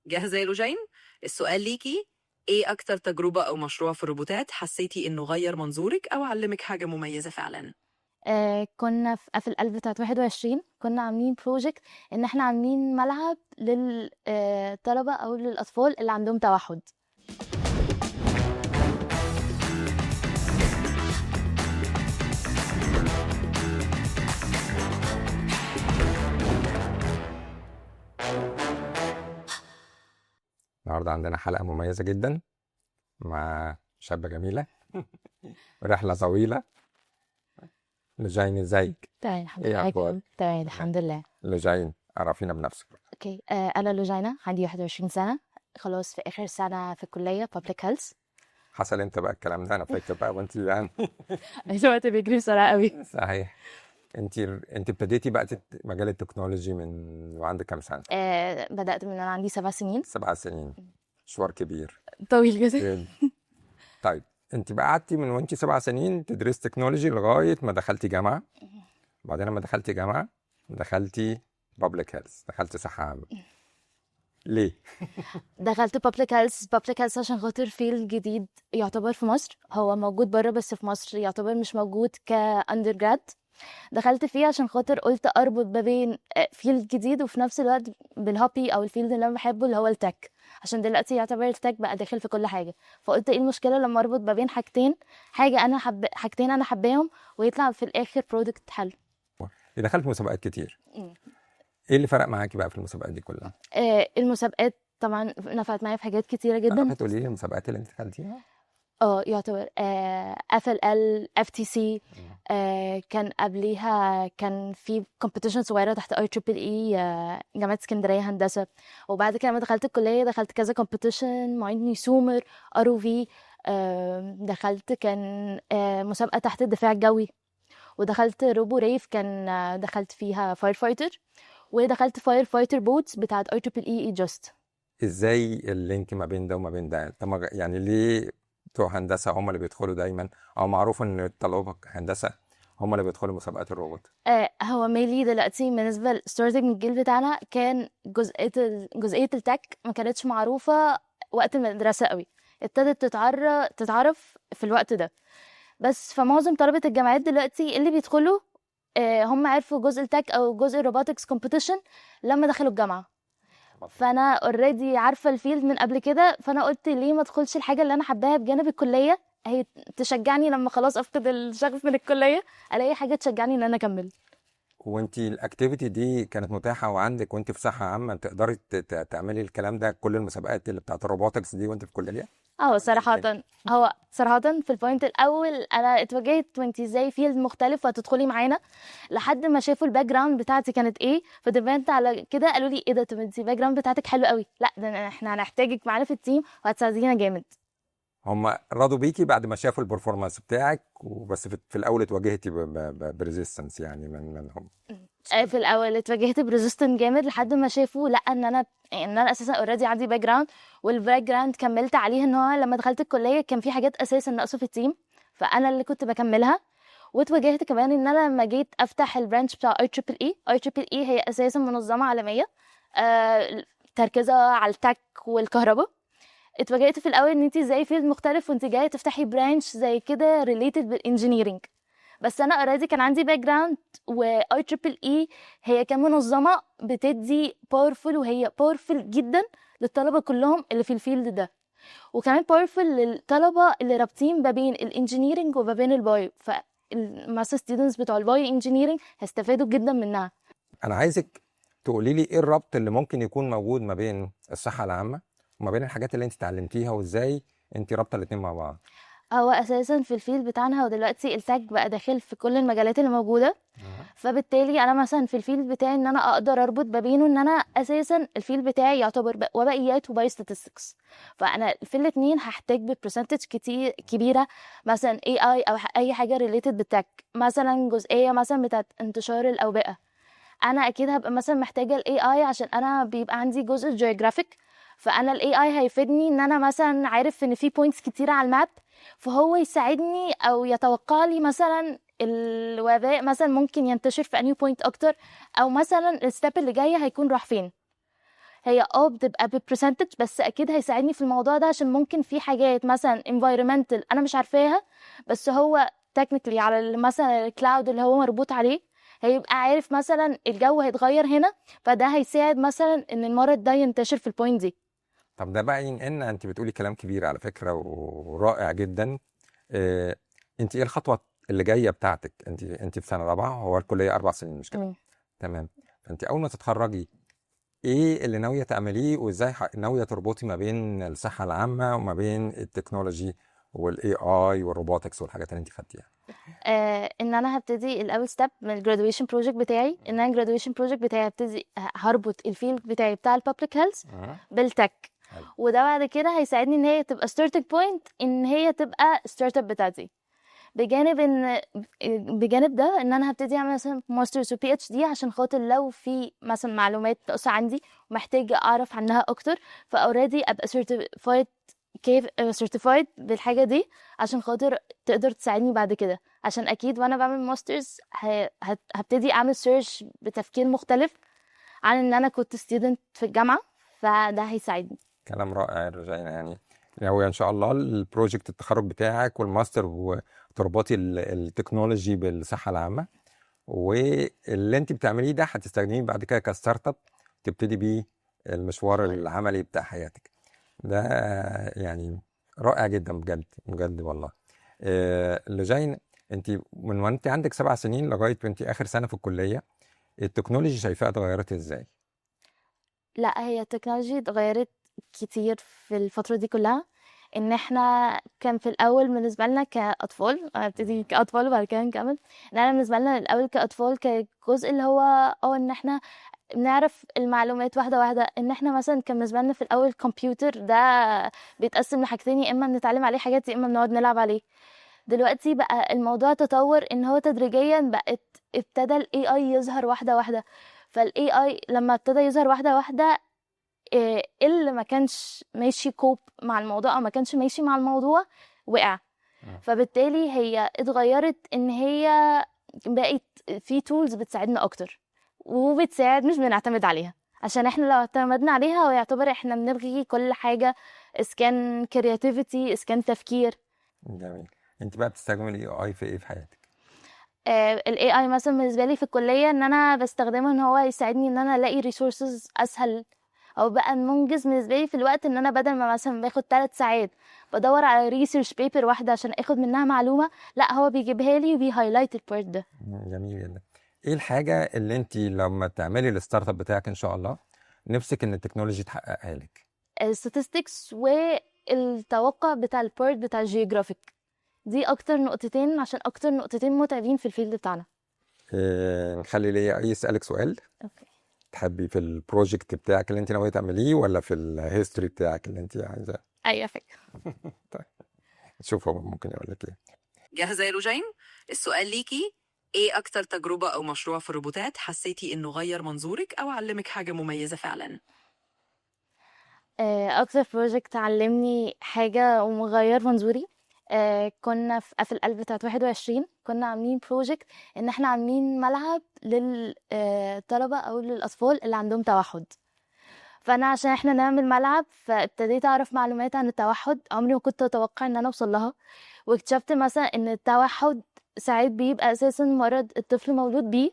جاهزة يا لوجين؟ السؤال ليكي، ايه اكتر تجربة او مشروع في الروبوتات حسيتي انه غير منظورك او علمك حاجة مميزة فعلا؟ كنا في القلب بتاعة 21 كنا عاملين بروجكت إن إحنا عاملين ملعب للطلبة أو للأطفال اللي عندهم توحد. النهارده عندنا حلقة مميزة جدا مع شابة جميلة رحلة طويلة. لوجين ازيك؟ تمام الحمد ايه لله. اخبارك؟ تمام الحمد لله. لوجين عرفينا بنفسك. اوكي، أنا لوجينا عندي 21 سنة، خلاص في آخر سنة في الكلية Public Health. حصل امتى بقى الكلام ده؟ انا فاكر بقى وانت يعني الوقت بيجري بسرعة قوي. صحيح. انت ابتديتي بقى مجال التكنولوجي من وعندك كام سنة؟ بدأت من أنا عندي 7 سنين. 7 سنين، مشوار كبير. طويل جدا. جدا. طيب انت بقى قعدتي من وانت 7 سنين تدرسي تكنولوجي لغاية ما دخلتي جامعة، بعدين لما دخلتي جامعة دخلتي بابليك هيلث، دخلتي صحة عامة. ليه؟ دخلت Public Health عشان خاطر فيلد جديد يعتبر في مصر، هو موجود بره بس في مصر يعتبر مش موجود كأندرجراد. دخلت فيه عشان خاطر قلت اربط ما بين فيلد جديد وفي نفس الوقت بالهوبي او الفيلد اللي انا بحبه اللي هو التك، عشان دلوقتي يعتبر التك بقى داخل في كل حاجه. فقلت ايه المشكله لما اربط ما بين حاجتين، حاجتين انا حباهم ويطلع في الاخر برودكت حلو. دخلت مسابقات كتير، ايه اللي فرق معاكي بقى في المسابقات دي كلها؟ المسابقات طبعا نفعت معايا في حاجات كتيره جدا. تعرفي تقولي لي المسابقات اللي انت دخلتيها؟ يعتبر FLL FTC. كان قبليها كان في كومبيتيشن صغيره تحت IEEE جامعه اسكندريه هندسه. وبعد كده لما دخلت الكليه دخلت كذا كومبيتيشن، معيدني سومر ROV. دخلت كان مسابقه تحت الدفاع الجوي، ودخلت روبو ريف كان دخلت فيها فاير فايتر، ودخلت فاير فايتر بوتس بتاعت IEEE جاست. ازاي اللينك ما بين ده وما بين ده؟ طب يعني ليه بتوع هندسه هم اللي بيدخلوا دايما، او معروف ان طلبه هندسه هم اللي بيدخلوا مسابقات الروبوت؟ هو ميلي دلوقتي بالنسبه لستارتنج من الجيل بتاعنا كان جزئيه التك ما كانتش معروفه وقت المدرسه قوي، ابتدت تتعرف في الوقت ده بس. فمعظم طلبه الجامعات دلوقتي اللي بيدخلوا هم عرفوا جزء التك او جزء الروبوتكس كومبيتيشن لما دخلوا الجامعه. فانا اوريدي عارفه الفيلد من قبل كده، فانا قلت ليه ما ادخلش الحاجه اللي انا حباها بجانب الكليه، هي تشجعني لما خلاص افقد الشغف من الكليه الاقي حاجه تشجعني ان انا اكمل. وانت الاكتيفيتي دي كانت متاحه وعندك وانت في صحه عامه تقدري تعملي الكلام ده، كل المسابقات اللي بتاعت الروبوتكس دي وانت في كليه؟ صراحه في البوينت الاول انا اتواجهت وانت ازاي فيلد مختلف وهتدخلي معانا، لحد ما شافوا الباك جراوند بتاعتي كانت ايه، فدبنت على كده قالوا لي ايه ده، طب انت الباك جراوند بتاعتك حلو قوي، لا ده احنا هنحتاجك معانا في التيم وهتساعدينا جامد. هم رضوا بيكي بعد ما شافوا البرفورمانس بتاعك، وبس في الاول اتواجهتي بريزيستنس يعني منهم؟ في الاول اتواجهت بريزيستنت جامد لحد ما شافوا لا ان انا اساسا اوريدي عندي باك جراوند، والباك جراوند كملت عليه ان هو لما دخلت الكليه كان في حاجات اساسا ناقصه في التيم فانا اللي كنت بكملها. واتواجهت كمان ان انا لما جيت افتح البرانش بتاع IEEE هي اساسا منظمه عالميه تركيزها على التك والكهرباء. اتواجهت في الاول ان انت ازاي فيلد مختلف وانت جايه تفتحي برانش زي كده ريليتد بالانجينيرنج، بس انا اوريدي كان عندي باك جراوند IEEE هي كمنظمه بتدي باورفul، وهي باورفul جدا للطلبه كلهم اللي في الفيلد ده، وكمان باورفul للطلبه اللي رابطين ما بين الانجينيرنج وما بين البايو، فالماستر ستودنتس بتوع البايو انجينيرنج هيستفادوا جدا منها. انا عايزك تقولي لي ايه الربط اللي ممكن يكون موجود ما بين الصحه العامه وما بين الحاجات اللي انت اتعلمتيها، وازاي انت رابطه الاثنين مع بعض؟ هو اساسا في الفيلد بتاعنا هو دلوقتي التاج بقى داخل في كل المجالات اللي موجوده، فبالتالي انا مثلا في الفيلد بتاعي ان انا اقدر اربط ما بينه ان انا اساسا الفيلد بتاعي يعتبر وبائيات وبايوستاتستكس، فانا في الاثنين هحتاج ببرسنتج كتير كبيره مثلا AI او اي حاجه ريليتد بالتك، مثلا جزئيه مثلا بتاعت انتشار الاوبئه انا اكيد هبقى مثلا محتاجه AI عشان انا بيبقى عندي جزء جيوغرافيك، فانا AI هيفيدني ان انا مثلا عارف ان في بوينتس كتيره على الماب، فهو يساعدني او يتوقع لي مثلا الوباء مثلا ممكن ينتشر في انهي بوينت اكتر، او مثلا الستيب اللي جايه هيكون راح فين. هي بتبقى بالبرسنتج، بس اكيد هيساعدني في الموضوع ده، عشان ممكن في حاجات مثلا environmental انا مش عارفاها، بس هو technically على مثلا الكلاود اللي هو مربوط عليه هيبقى عارف مثلا الجو هيتغير هنا، فده هيساعد مثلا ان المرض ده ينتشر في البوينت دي. طب ده بقى ان انت بتقولي كلام كبير على فكره ورائع جدا. اه انت ايه الخطوه اللي جايه بتاعتك؟ انت في سنه رابعه، هو الكليه 4 سنين مش كده؟ مم. تمام. فانت اول ما تتخرجي ايه اللي ناويه تعمليه، وازاي ناويه تربطي ما بين الصحه العامه وما بين التكنولوجي والاي اي والروبوتكس والحاجات اللي انت خدتيها؟ ان انا هبتدي الاول ستيب من الجرادويشن بروجكت بتاعي، ان انا الجرادويشن بروجكت بتاعي هبتدي هربط الفيلد بتاعي بتاع البابليك هيلث بالتك، حلو. وده بعد كده هيساعدني ان هي تبقى ستارتنج بوينت، ان هي تبقى ستارت اب بتاعتي. بجانب ده ان انا هبتدي اعمل مثلا ماسترز وبي اتش دي، عشان خاطر لو في مثلا معلومات ناقصه عندي ومحتاجه اعرف عنها اكتر، فاوريدي ابقى سيرتيفايد، كيف سيرتيفايد بالحاجه دي، عشان خاطر تقدر تساعدني بعد كده. عشان اكيد وانا بعمل ماسترز هبتدي اعمل سيرش بتفكير مختلف عن ان انا كنت ستودنت في الجامعه، فده هيساعدني. كلام رائع يا رجعينا. يعني هو ان شاء الله البروجكت التخرج بتاعك والماستر وتربطي التكنولوجي بالصحه العامه، واللي انت بتعمليه ده هتستخدميه بعد كده كستارت اب تبتدي بيه المشوار العملي بتاع حياتك. ده يعني رائع جدا بجد بجد والله. لجين، انت من وانت عندك 7 سنين لغايه وانت اخر سنه في الكليه، التكنولوجي شايفاها اتغيرت ازاي؟ لا، هي التكنولوجي اتغيرت كتير في الفترة دي كلها. ان احنا كان في الاول بالنسبة لنا كأطفال، هنبتدي كأطفال وبعد كده نكمل، ان انا بالنسبة لنا الاول كأطفال كجزء اللي هو ان احنا بنعرف المعلومات واحدة واحدة. ان احنا مثلا كان بالنسبة لنا في الاول الكمبيوتر ده بيتقسم لحاجتين، يا اما بنتعلم عليه حاجات يا اما بنقعد نلعب عليه. دلوقتي بقى الموضوع تطور ان هو تدريجيا ابتدى الاي اي يظهر واحدة واحدة. فالاي اي لما ابتدى يظهر واحدة واحدة، اللي ما كانش ماشي كوب مع الموضوع او ما كانش ماشي مع الموضوع وقع. فبالتالي هي اتغيرت ان هي بقت في تولز بتساعدنا اكتر، وبتساعد مش بنعتمد عليها، عشان احنا لو اعتمدنا عليها هو يعتبر احنا بنلغي كل حاجة، اسكان كرياتيفيتي اسكان تفكير. جميل. انت بقى بتستخدمي الاي اي في ايه في حياتك؟ الاي اي مثلا بالنسبه لي في الكليه ان انا بستخدمه ان هو يساعدني ان انا الاقي ريسورسز اسهل، او بقى منجز بالنسبه لي في الوقت. ان انا بدل ما مثلا باخد 3 ساعات بدور على ريسيرش بيبر واحده عشان اخد منها معلومه، لا هو بيجيبها لي وبيهايلايت البارت ده. جميل جدا. ايه الحاجه اللي انت لما تعملي الستارت اب بتاعك ان شاء الله نفسك ان التكنولوجي تحققها لك؟ الستاتستكس والتوقع بتاع البارت بتاع الجيوغرافيك، دي اكتر نقطتين، عشان اكتر نقطتين متعبين في الفيلد بتاعنا. نخلي ليا اي اسالك سؤال. اوكي. تحبي في البروجكت بتاعك اللي انت ناويه تعمليه ولا في الهيستوري بتاعك اللي انت عايزاه؟ ايوه فكره. طيب شوف هو ممكن يقول لك ايه. جاهزة يا روجين؟ السؤال ليكي، ايه اكتر تجربة او مشروع في الروبوتات حسيتي انه غير منظورك او علمك حاجة مميزة فعلا؟ اكتر بروجكت علمني حاجه ومغير منظوري، كنا في القلب بتاعت 21 كنا عاملين بروجكت ان احنا عاملين ملعب للطلبه او للاطفال اللي عندهم توحد. فانا عشان احنا نعمل ملعب فابتديت اعرف معلومات عن التوحد عمري ما كنت اتوقع ان انا اوصل لها، واكتشفت مثلا ان التوحد ساعات بيبقى اساسا مرض الطفل مولود بيه،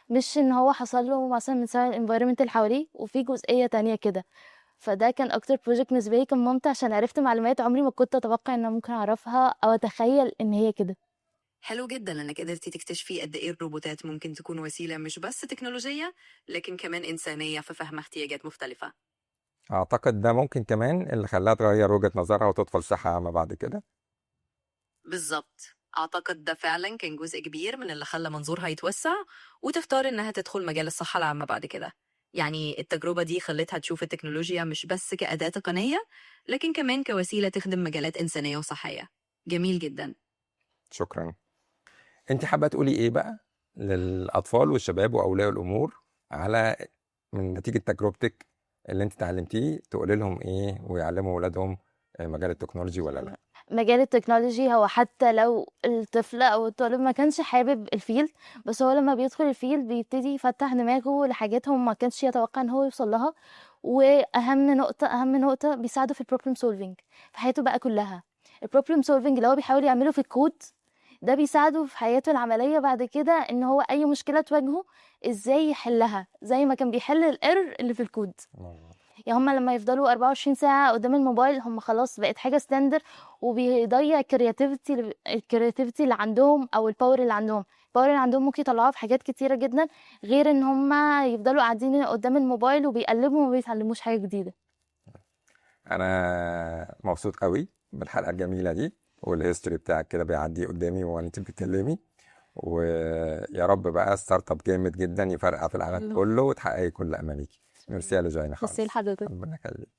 مش ان هو حصل له مثلا من سبب الانفايرمنت اللي حواليه، وفي جزئيه تانية كده. فده كان اكتر بروجكت بالنسبه لي كان ممتع، عشان عرفت معلومات عمري ما كنت اتوقع ان انا ممكن اعرفها او اتخيل ان هي كده. حلو جدا انك قدرتي تكتشفي قد ايه الروبوتات ممكن تكون وسيلة مش بس تكنولوجية لكن كمان إنسانية في فهم احتياجات مختلفة. اعتقد ده ممكن كمان اللي خلاها تغير وجهة نظرها وتدخل صحة عامة بعد كده. بالظبط، أعتقد ده فعلا كان جزء كبير من اللي خلى منظورها يتوسع وتختار إنها تدخل مجال الصحة العامة بعد كده. يعني التجربة دي خلتها تشوف التكنولوجيا مش بس كأداة تقنية لكن كمان كوسيلة تخدم مجالات إنسانية وصحية. جميل جدا. شكرا. انت حابة تقولي ايه بقى للأطفال والشباب وأولياء الأمور على من نتيجة تجربتك اللي انت اتعلمتيه، تقولي لهم ايه ويعلموا أولادهم مجال التكنولوجي ولا لا؟ مجال التكنولوجي هو حتى لو الطفل او الطالب ما كانش حابب الفيلد، بس هو لما بيدخل الفيلد بيبتدي يفتح دماغه لحاجات هو ما كانش يتوقع ان هو يوصل لها، واهم نقطه بيساعده في البروبلم سولفينج في حياته بقى كلها. البروبلم سولفينج اللي هو بيحاول يعمله في الكود ده بيساعده في حياته العمليه بعد كده، ان هو اي مشكله تواجهه ازاي يحلها زي ما كان بيحل الايرور اللي في الكود. يعني هما لما يفضلوا 24 ساعة قدام الموبايل هم خلاص بقت حاجة ستاندر، وبيضيع الكرياتيفيتي اللي عندهم او الباور اللي عندهم. الباور اللي عندهم ممكن يطلعوها في حاجات كتيرة جدا، غير ان هما يفضلوا قاعدين قدام الموبايل وبيقلبوا وما بيتعلموش حاجة جديدة. انا مبسوط قوي بالحلقة الجميلة دي، والهيستوري بتاعك كده بيعدي قدامي وانت بتتكلمي، ويا رب بقى ستارت اب جامد جدا يفرقع في العالم كله وتحققي كل اماليكي. ميرسي يا لجينا خالص. ميرسي لحضرتك. ربنا يخليك.